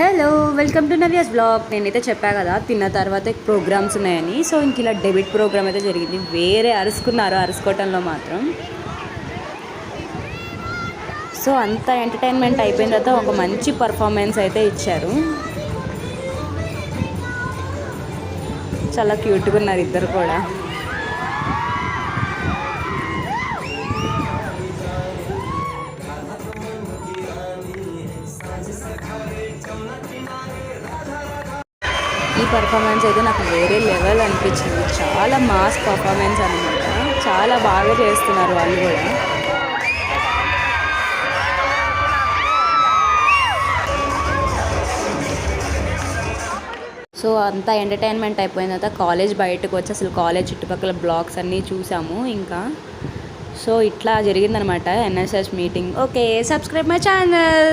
Hello, welcome to Navya's blog. నేనైతే చెప్పా కదా తిన్న తర్వాత ప్రోగ్రామ్స్ ఉన్నాయని. సో ఇంక ఇలా డెబిట్ ప్రోగ్రామ్ అయితే జరిగింది. వేరే అరుచుకున్నారు అరుచుకోవటంలో మాత్రం. సో అంత ఎంటర్టైన్మెంట్ అయిపోయిన తర్వాత ఒక మంచి పర్ఫార్మెన్స్ అయితే ఇచ్చారు. చాలా క్యూట్గా ఉన్నారు ఇద్దరు కూడా. ఈ పర్ఫార్మెన్స్ అయితే నాకు వేరే లెవెల్ అనిపించింది. చాలా మాస్ పర్ఫార్మెన్స్ అనమాట. చాలా బాగా చేస్తున్నారు వాళ్ళు కూడా. సో అంతా ఎంటర్టైన్మెంట్ అయిపోయిన తర్వాత కాలేజ్ బయటకు వచ్చి అసలు కాలేజ్ చుట్టుపక్కల బ్లాగ్స్ అన్నీ చూసాము. ఇంకా సో ఇట్లా జరిగిందనమాట NSS meeting. Okay, subscribe my channel.